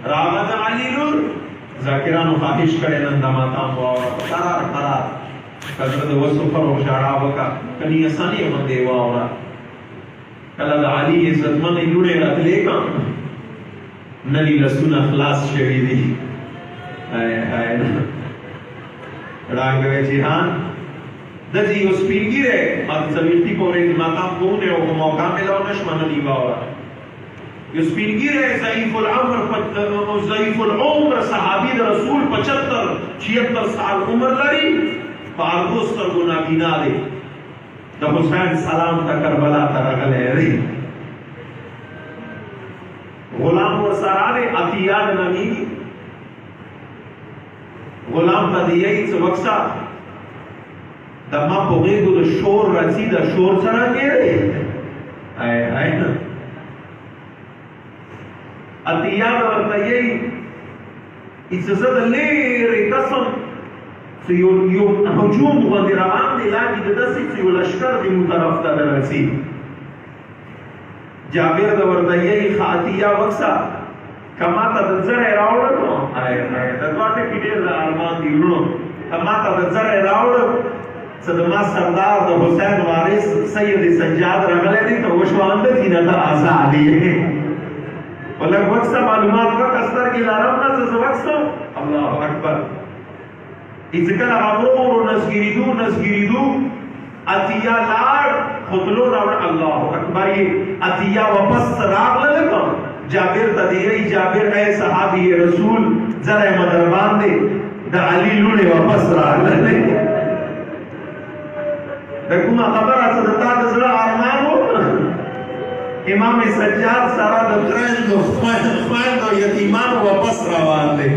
راغد علی lower ذاکرانو خواهش کړي نن د ماقام واوره قرار قرار کله د وسو پر وشاړه وکا کني اساني باندې واوره کله د علی عزتمن لوري راتلې کا نلی لسونه خلاص شوی دي راغوي جهان د دې یو سپینګیره ماته څلورتي پورې ماقام کوونه او موقع ملو نشمنه دی واوره یو سپینګیره ضعیف العمر ضعیف العمر صحابي د رسول 75 76 سال عمر لري پاغوستر ګنابینا دی د حسین سلام ته کربلا ته راغلی دی غلام ورسره دی عطیه نامی غلام ته دی څه وکسا د ما په غېږو د شور راځي د شور سره کېږي آی نه عطیه ورته یې اجازه د لرې قسم چې یو هجوم باندې روان دی لاندې د داسې چې یو لښکر د مو طرف ته درځي جابر د ورته یې عطیه وکسا کما ته د زړه راوړل آی د کوټه کې ډېر ارمان دی ورو کما ته د زړه راوړل صدما سردار د حسین وارث سید سجاد راغلی دی ته وشواند دي نه ته آزاد دی ولکه وخت معلومات وکړه سترګې لارم نه څه وخت الله اکبر ذکر امرو نسګریدو اتیا لاړ خپلو راوړ الله اکبر اتیا واپس راغله جابر ته دی جابر اے صحابي رسول زره مدربان دی د علی لونه واپس راغله د کومه خبره څه د تا د زړه ارمان وو امام سجاد سره د ترند خویندو یتیمان واپس روان دي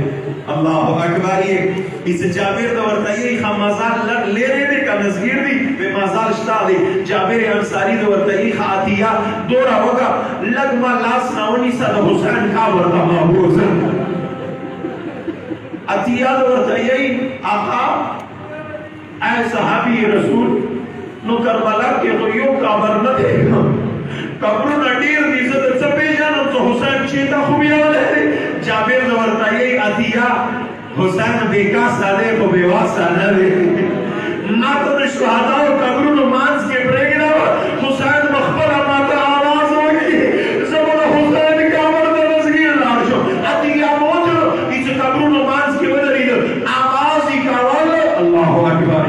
الله اکبر اس جابر د ورته یې خمازال لري دي کنزګیر دي په مازال شتا دي جابر انصاری د ورته یې خاطیه دورا وکا لګما لاس ناونی سره حسین کا ورته محفوظ اتیا د ورته یې آقا اے صحابی رسول نو کربلا کې خو یو قبر نه دی قبرونه ډیر دي زه د څه پیژنم چې حسین چې تا خو بیا لري جابر نو ورته یې اتیا حسین بیکاسه دی خو بېواسه نه دی ما ته د شهداو قبرونو منځ کې پرېږدم حسین به خپله ماته آواز وکړي زه به د حسین قبر ته نزدیک لاړ شم اتیا موجو چې قبرونو منځ کې ودرېدل آواز یې کول الله اکبر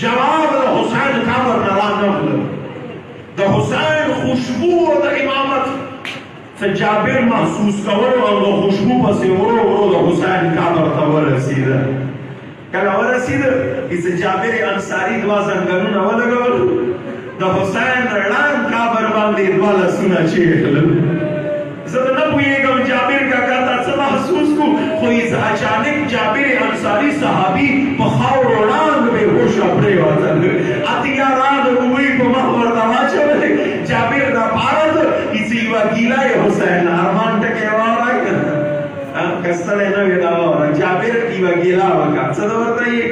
جواب د حسین قبر نه رانغله د حسین خوشبو د امامت څه جابر محسوس کول او د خوشبو پسې ورو د حسین قبر ته ورسېده کله ورسېده چې جابر انصاري دوه زنګنونه ولګول د حسین ړنګ قبر باندې دوه لاسونه چېښلل زه نه پوهېږم جابر کاکا تا څه محسوس کو خو اچانک جابر انصاری صحابي په خاورو ړنګ بېهوشه پرېوتل اتیا راغله ووی په مخ ورته واچولې جابر دا پاره چې یوه ګیله یې حسین ارمان ټکې واوره که ستړی نه وې دا واوره جابر یوه ګیله وکړه څه ده ورته یې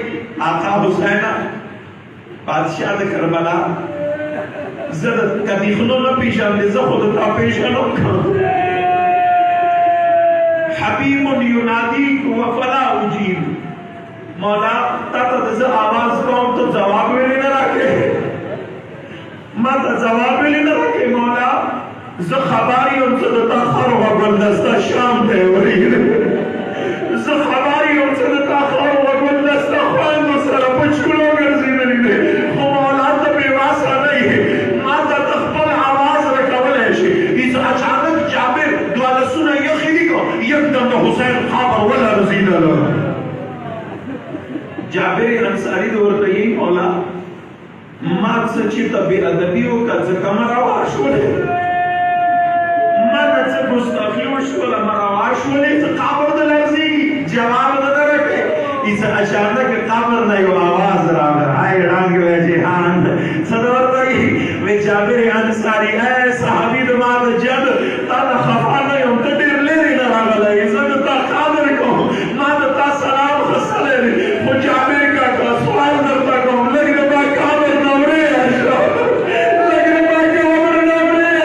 آقا حسینه بادشاه د کربلا زه د کتیخونو نه پېژنم زه خو د تا پېژنم حبیب ینادیک وفلا اجیب مولا تا ته زه آواز کوم ته جواب ویلی نه راکړې ما ته جواب ویلی نه راکړې مولا زه خبر یم چې د تا خر و ګلدسته شام ته ورېږدي زه خبر یم چې د تا خر و ګلدسته خویندو سره په چکلو ګرځېدلي دی خو مولا ته بېواسه نه یې ما ته ته خپل آواز راکولی شي اچانک جابر دوه لاسونه یخې دي یکدم د حسین قبر ولرزېدله جابر انصاری د ورته یې مولا ما څه چې ته بې ادبي وکړه ځکه مه روا شولې ما نه څه ګستاخي وشوله مه روا شولې څه قبر د لرزېږي جواب نه ده راکړی چې اچانک قبر نه یو آواز راغله ای ړنګ وی جهان څه ده ورته یې وی جابر انصاری ای صحابي د ما د جد تا نه خفه نه یم ته ډېر لرې نه راغلی زه د تا قدر کوم ما د تا سلام خستلی دی خو جابر کاکا سوال درته کوم لږ د ما قبر نه ورېږه شه لږ د ما قبر نه ورېږه